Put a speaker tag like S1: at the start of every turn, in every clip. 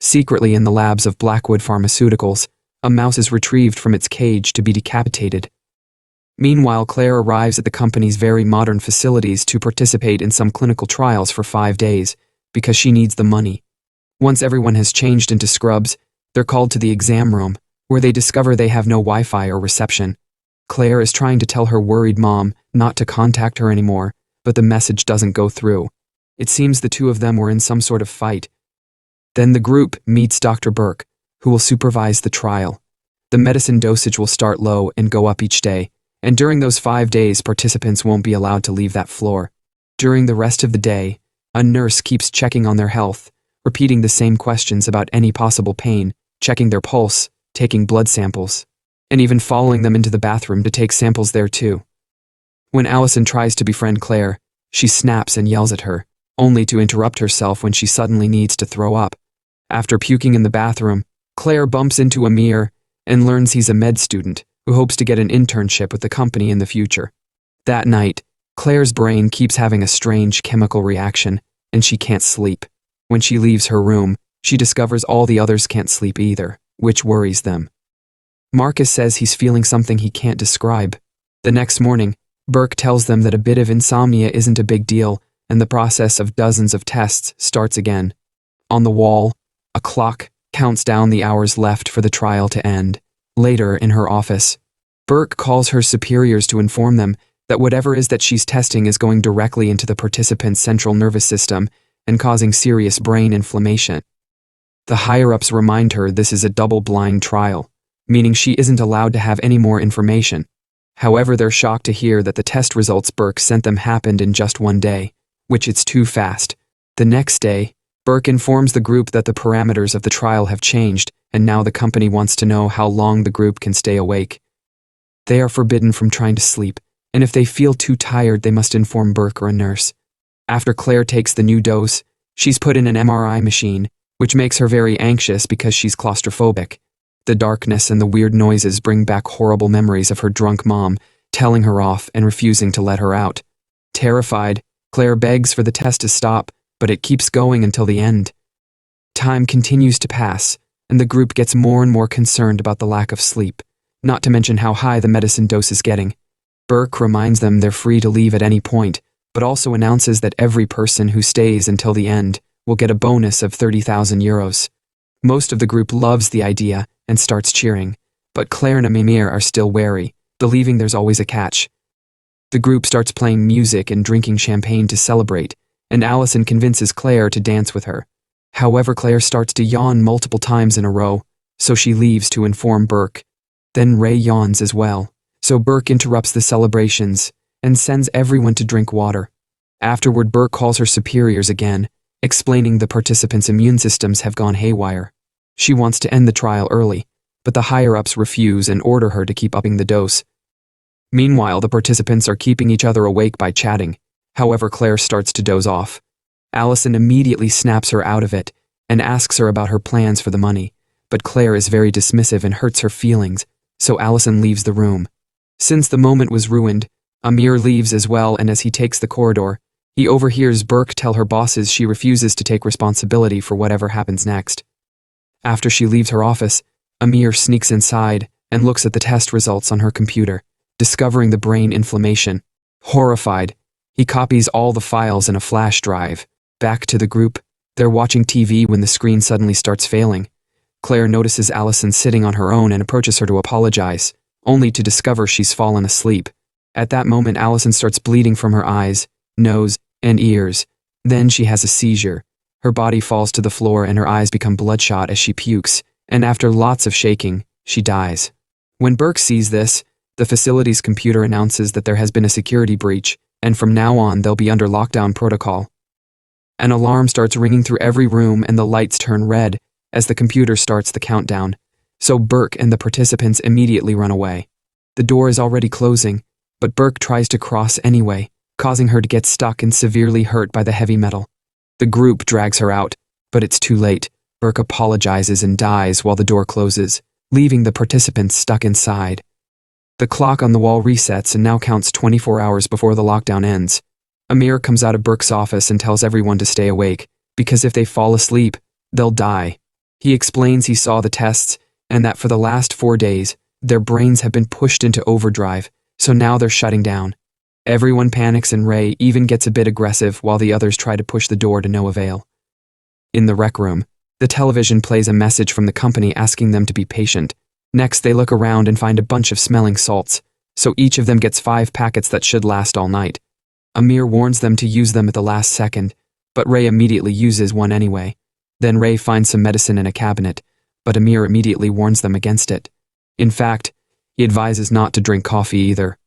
S1: Secretly in the labs of Blackwood Pharmaceuticals, a mouse is retrieved from its cage to be decapitated. Meanwhile, Claire arrives at the company's very modern facilities to participate in some clinical trials for 5 days, because she needs the money. Once everyone has changed into scrubs, they're called to the exam room, where they discover they have no Wi-Fi or reception. Claire is trying to tell her worried mom not to contact her anymore, but the message doesn't go through. It seems the two of them were in some sort of fight. Then the group meets Dr. Burke, who will supervise the trial. The medicine dosage will start low and go up each day, and during those 5 days, participants won't be allowed to leave that floor. During the rest of the day, a nurse keeps checking on their health, repeating the same questions about any possible pain, checking their pulse, taking blood samples, and even following them into the bathroom to take samples there too. When Allison tries to befriend Claire, she snaps and yells at her, only to interrupt herself when she suddenly needs to throw up. After puking in the bathroom, Claire bumps into Amir and learns he's a med student who hopes to get an internship with the company in the future. That night, Claire's brain keeps having a strange chemical reaction, and she can't sleep. When she leaves her room, she discovers all the others can't sleep either, which worries them. Marcus says he's feeling something he can't describe. The next morning, Burke tells them that a bit of insomnia isn't a big deal, and the process of dozens of tests starts again. On the wall, a clock counts down the hours left for the trial to end. Later, in her office, Burke calls her superiors to inform them that whatever is that she's testing is going directly into the participant's central nervous system and causing serious brain inflammation. The higher-ups remind her this is a double-blind trial, meaning she isn't allowed to have any more information. However, they're shocked to hear that the test results Burke sent them happened in just 1 day, which it's too fast. The next day, Burke informs the group that the parameters of the trial have changed, and now the company wants to know how long the group can stay awake. They are forbidden from trying to sleep, and if they feel too tired, they must inform Burke or a nurse. After Claire takes the new dose, she's put in an MRI machine, which makes her very anxious because she's claustrophobic. The darkness and the weird noises bring back horrible memories of her drunk mom, telling her off and refusing to let her out. Terrified, Claire begs for the test to stop, but it keeps going until the end. Time continues to pass, and the group gets more and more concerned about the lack of sleep, not to mention how high the medicine dose is getting. Burke reminds them they're free to leave at any point, but also announces that every person who stays until the end will get a bonus of 30,000 euros. Most of the group loves the idea and starts cheering, but Claire and Amir are still wary, believing there's always a catch. The group starts playing music and drinking champagne to celebrate, and Allison convinces Claire to dance with her. However, Claire starts to yawn multiple times in a row, so she leaves to inform Burke. Then Ray yawns as well, so Burke interrupts the celebrations and sends everyone to drink water. Afterward, Burke calls her superiors again, explaining the participants' immune systems have gone haywire. She wants to end the trial early, but the higher-ups refuse and order her to keep upping the dose. Meanwhile, the participants are keeping each other awake by chatting. However, Claire starts to doze off. Allison immediately snaps her out of it and asks her about her plans for the money, but Claire is very dismissive and hurts her feelings, so Allison leaves the room. Since the moment was ruined, Amir leaves as well, and as he takes the corridor, he overhears Burke tell her bosses she refuses to take responsibility for whatever happens next. After she leaves her office, Amir sneaks inside and looks at the test results on her computer, discovering the brain inflammation. Horrified, he copies all the files in a flash drive. Back to the group, they're watching TV when the screen suddenly starts failing. Claire notices Allison sitting on her own and approaches her to apologize, only to discover she's fallen asleep. At that moment, Allison starts bleeding from her eyes, nose, and ears. Then she has a seizure. Her body falls to the floor and her eyes become bloodshot as she pukes, and after lots of shaking, she dies. When Burke sees this, the facility's computer announces that there has been a security breach, and from now on they'll be under lockdown protocol. An alarm starts ringing through every room and the lights turn red as the computer starts the countdown, so Burke and the participants immediately run away. The door is already closing, but Burke tries to cross anyway, causing her to get stuck and severely hurt by the heavy metal. The group drags her out, but it's too late. Burke apologizes and dies while the door closes, leaving the participants stuck inside. The clock on the wall resets and now counts 24 hours before the lockdown ends. Amir comes out of Burke's office and tells everyone to stay awake, because if they fall asleep, they'll die. He explains he saw the tests and that for the last 4 days, their brains have been pushed into overdrive, so now they're shutting down. Everyone panics and Ray even gets a bit aggressive while the others try to push the door to no avail. In the rec room, the television plays a message from the company asking them to be patient. Next, they look around and find a bunch of smelling salts, so each of them gets 5 packets that should last all night. Amir warns them to use them at the last second, but Ray immediately uses one anyway. Then Ray finds some medicine in a cabinet, but Amir immediately warns them against it. In fact, he advises not to drink coffee either.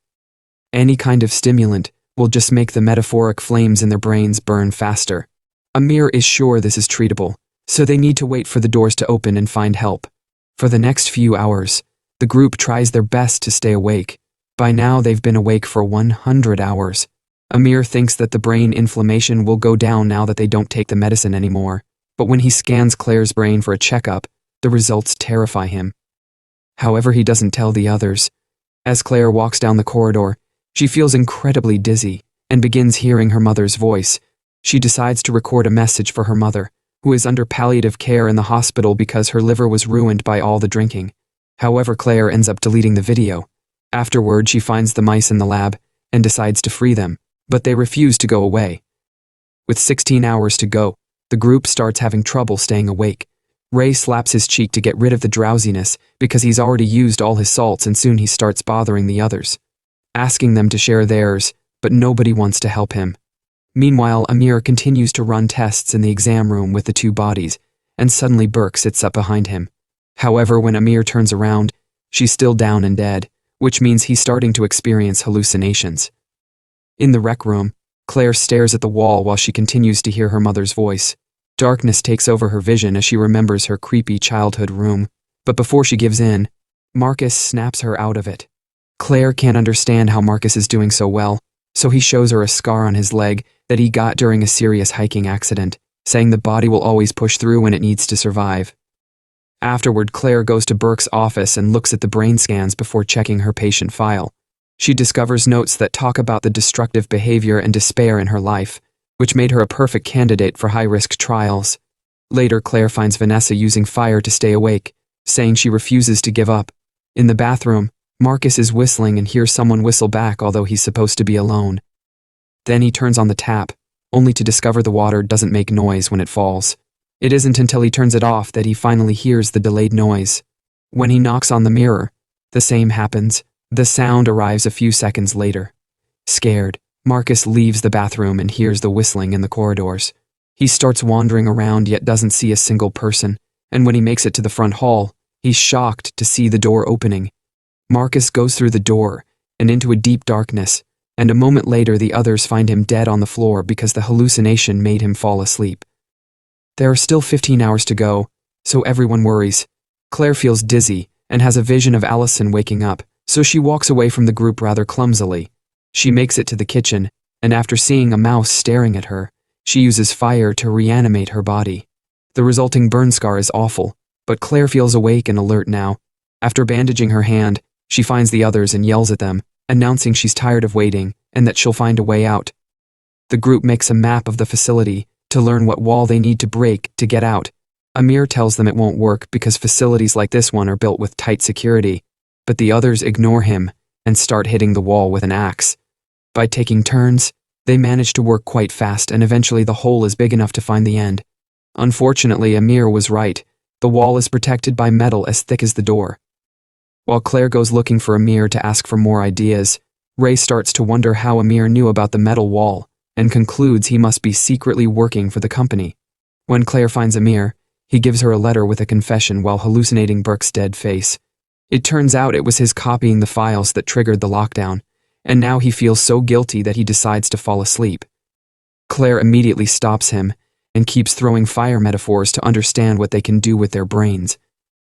S1: Any kind of stimulant will just make the metaphoric flames in their brains burn faster. Amir is sure this is treatable, so they need to wait for the doors to open and find help. For the next few hours, the group tries their best to stay awake. By now they've been awake for 100 hours. Amir thinks that the brain inflammation will go down now that they don't take the medicine anymore, but when he scans Claire's brain for a checkup, the results terrify him. However, he doesn't tell the others. As Claire walks down the corridor, she feels incredibly dizzy and begins hearing her mother's voice. She decides to record a message for her mother, who is under palliative care in the hospital because her liver was ruined by all the drinking. However, Claire ends up deleting the video. Afterward, she finds the mice in the lab and decides to free them, but they refuse to go away. With 16 hours to go, the group starts having trouble staying awake. Ray slaps his cheek to get rid of the drowsiness because he's already used all his salts and soon he starts bothering the others, asking them to share theirs, but nobody wants to help him. Meanwhile, Amir continues to run tests in the exam room with the 2 bodies, and suddenly Burke sits up behind him. However, when Amir turns around, she's still down and dead, which means he's starting to experience hallucinations. In the rec room, Claire stares at the wall while she continues to hear her mother's voice. Darkness takes over her vision as she remembers her creepy childhood room, but before she gives in, Marcus snaps her out of it. Claire can't understand how Marcus is doing so well, so he shows her a scar on his leg that he got during a serious hiking accident, saying the body will always push through when it needs to survive. Afterward, Claire goes to Burke's office and looks at the brain scans before checking her patient file. She discovers notes that talk about the destructive behavior and despair in her life, which made her a perfect candidate for high-risk trials. Later, Claire finds Vanessa using fire to stay awake, saying she refuses to give up. In the bathroom, Marcus is whistling and hears someone whistle back although he's supposed to be alone. Then he turns on the tap, only to discover the water doesn't make noise when it falls. It isn't until he turns it off that he finally hears the delayed noise. When he knocks on the mirror, the same happens. The sound arrives a few seconds later. Scared, Marcus leaves the bathroom and hears the whistling in the corridors. He starts wandering around yet doesn't see a single person, and when he makes it to the front hall, he's shocked to see the door opening. Marcus goes through the door and into a deep darkness, and a moment later the others find him dead on the floor because the hallucination made him fall asleep. There are still 15 hours to go, so everyone worries. Claire feels dizzy and has a vision of Allison waking up, so she walks away from the group rather clumsily. She makes it to the kitchen, and after seeing a mouse staring at her, she uses fire to reanimate her body. The resulting burn scar is awful, but Claire feels awake and alert now. After bandaging her hand, she finds the others and yells at them, announcing she's tired of waiting and that she'll find a way out. The group makes a map of the facility to learn what wall they need to break to get out. Amir tells them it won't work because facilities like this one are built with tight security, but the others ignore him and start hitting the wall with an axe. By taking turns, they manage to work quite fast and eventually the hole is big enough to find the end. Unfortunately, Amir was right. The wall is protected by metal as thick as the door. While Claire goes looking for Amir to ask for more ideas, Ray starts to wonder how Amir knew about the metal wall and concludes he must be secretly working for the company. When Claire finds Amir, he gives her a letter with a confession while hallucinating Burke's dead face. It turns out it was his copying the files that triggered the lockdown, and now he feels so guilty that he decides to fall asleep. Claire immediately stops him and keeps throwing fire metaphors to understand what they can do with their brains.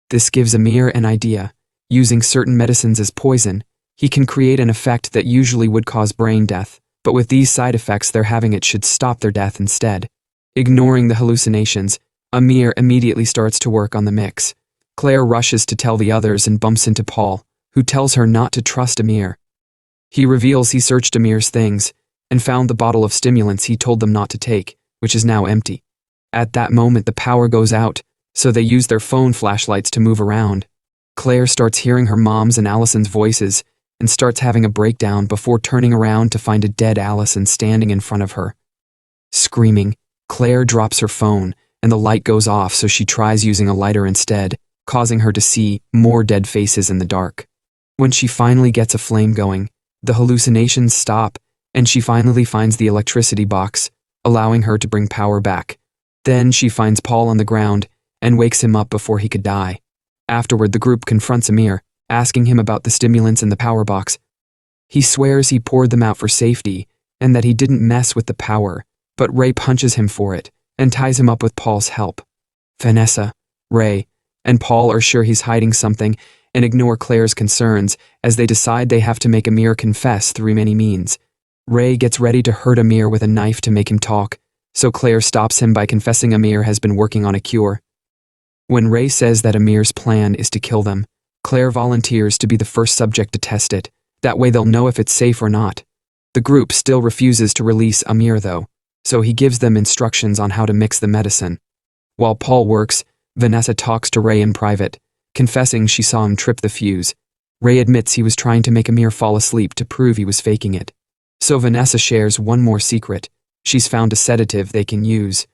S1: This gives Amir an idea. Using certain medicines as poison, he can create an effect that usually would cause brain death, but with these side effects they're having it should stop their death instead. Ignoring the hallucinations, Amir immediately starts to work on the mix. Claire rushes to tell the others and bumps into Paul, who tells her not to trust Amir. He reveals he searched Amir's things and found the bottle of stimulants he told them not to take, which is now empty. At that moment the power goes out, so they use their phone flashlights to move around. Claire starts hearing her mom's and Allison's voices and starts having a breakdown before turning around to find a dead Allison standing in front of her. Screaming, Claire drops her phone and the light goes off, so she tries using a lighter instead, causing her to see more dead faces in the dark. When she finally gets a flame going, the hallucinations stop and she finally finds the electricity box, allowing her to bring power back. Then she finds Paul on the ground and wakes him up before he could die. Afterward, the group confronts Amir, asking him about the stimulants in the power box. He swears he poured them out for safety and that he didn't mess with the power, but Ray punches him for it and ties him up with Paul's help. Vanessa, Ray, and Paul are sure he's hiding something and ignore Claire's concerns as they decide they have to make Amir confess through many means. Ray gets ready to hurt Amir with a knife to make him talk, so Claire stops him by confessing Amir has been working on a cure. When Ray says that Amir's plan is to kill them, Claire volunteers to be the first subject to test it. That way they'll know if it's safe or not. The group still refuses to release Amir though, so he gives them instructions on how to mix the medicine. While Paul works, Vanessa talks to Ray in private, confessing she saw him trip the fuse. Ray admits he was trying to make Amir fall asleep to prove he was faking it. So Vanessa shares one more secret. She's found a sedative they can use.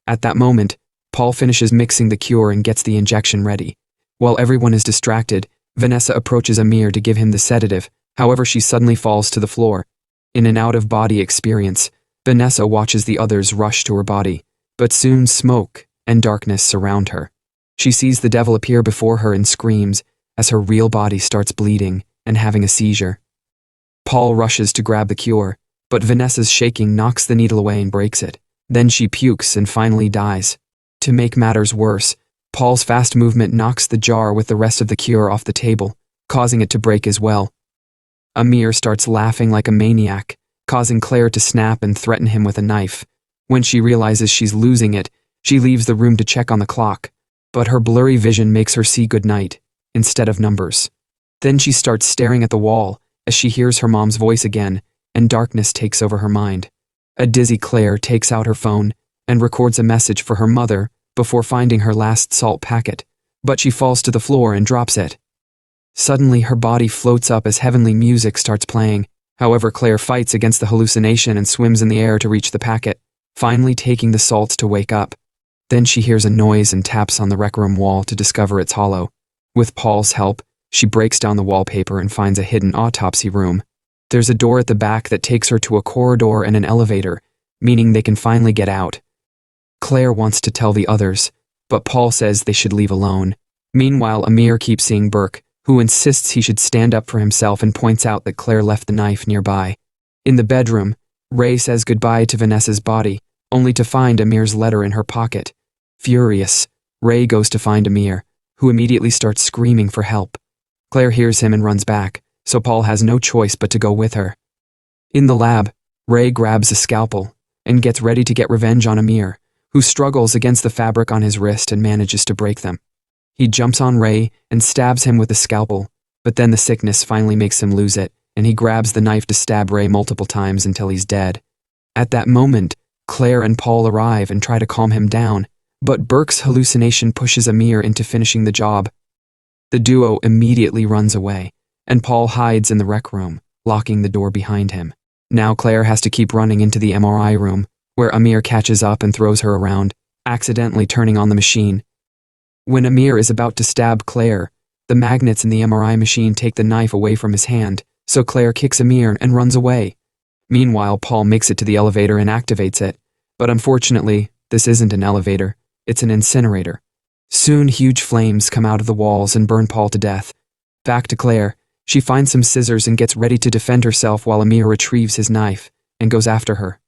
S1: At that moment, Paul finishes mixing the cure and gets the injection ready. While everyone is distracted, Vanessa approaches Amir to give him the sedative, however she suddenly falls to the floor. In an out-of-body experience, Vanessa watches the others rush to her body, but soon smoke and darkness surround her. She sees the devil appear before her and screams as her real body starts bleeding and having a seizure. Paul rushes to grab the cure, but Vanessa's shaking knocks the needle away and breaks it. Then she pukes and finally dies. To make matters worse, Paul's fast movement knocks the jar with the rest of the cure off the table, causing it to break as well. Amir starts laughing like a maniac, causing Claire to snap and threaten him with a knife. When she realizes she's losing it, she leaves the room to check on the clock, but her blurry vision makes her see goodnight instead of numbers. Then she starts staring at the wall as she hears her mom's voice again, and darkness takes over her mind. A dizzy Claire takes out her phone and records a message for her mother before finding her last salt packet, but she falls to the floor and drops it. Suddenly, her body floats up as heavenly music starts playing. However, Claire fights against the hallucination and swims in the air to reach the packet, finally taking the salts to wake up. Then she hears a noise and taps on the rec room wall to discover it's hollow. With Paul's help, she breaks down the wallpaper and finds a hidden autopsy room. There's a door at the back that takes her to a corridor and an elevator, meaning they can finally get out. Claire wants to tell the others, but Paul says they should leave alone. Meanwhile, Amir keeps seeing Burke, who insists he should stand up for himself and points out that Claire left the knife nearby. In the bedroom, Ray says goodbye to Vanessa's body, only to find Amir's letter in her pocket. Furious, Ray goes to find Amir, who immediately starts screaming for help. Claire hears him and runs back, so Paul has no choice but to go with her. In the lab, Ray grabs a scalpel and gets ready to get revenge on Amir, who struggles against the fabric on his wrist and manages to break them. He jumps on Ray and stabs him with the scalpel, but then the sickness finally makes him lose it, and he grabs the knife to stab Ray multiple times until he's dead. At that moment, Claire and Paul arrive and try to calm him down, but Burke's hallucination pushes Amir into finishing the job. The duo immediately runs away, and Paul hides in the rec room, locking the door behind him. Now Claire has to keep running into the MRI room, where Amir catches up and throws her around, accidentally turning on the machine. When Amir is about to stab Claire, the magnets in the MRI machine take the knife away from his hand, so Claire kicks Amir and runs away. Meanwhile, Paul makes it to the elevator and activates it, but unfortunately, this isn't an elevator, it's an incinerator. Soon, huge flames come out of the walls and burn Paul to death. Back to Claire, she finds some scissors and gets ready to defend herself while Amir retrieves his knife and goes after her.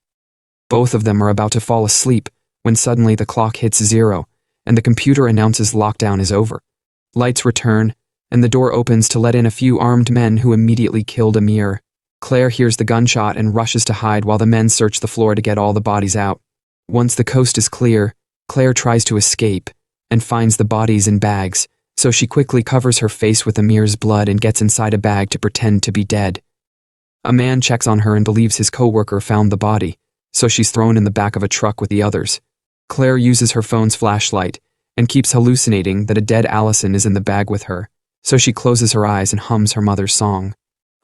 S1: Both of them are about to fall asleep when suddenly the clock hits 0, and the computer announces lockdown is over. Lights return, and the door opens to let in a few armed men who immediately killed Amir. Claire hears the gunshot and rushes to hide while the men search the floor to get all the bodies out. Once the coast is clear, Claire tries to escape and finds the bodies in bags, so she quickly covers her face with Amir's blood and gets inside a bag to pretend to be dead. A man checks on her and believes his coworker found the body, so she's thrown in the back of a truck with the others. Claire uses her phone's flashlight and keeps hallucinating that a dead Allison is in the bag with her, so she closes her eyes and hums her mother's song.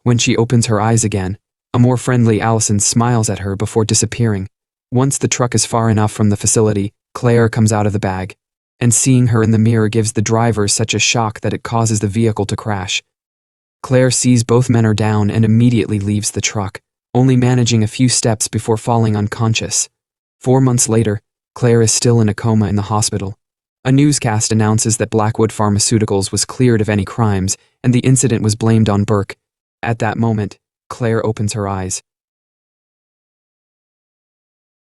S1: When she opens her eyes again, a more friendly Allison smiles at her before disappearing. Once the truck is far enough from the facility, Claire comes out of the bag, and seeing her in the mirror gives the driver such a shock that it causes the vehicle to crash. Claire sees both men are down and immediately leaves the truck, only managing a few steps before falling unconscious. 4 months later, Claire is still in a coma in the hospital. A newscast announces that Blackwood Pharmaceuticals was cleared of any crimes and the incident was blamed on Burke. At that moment, Claire opens her eyes.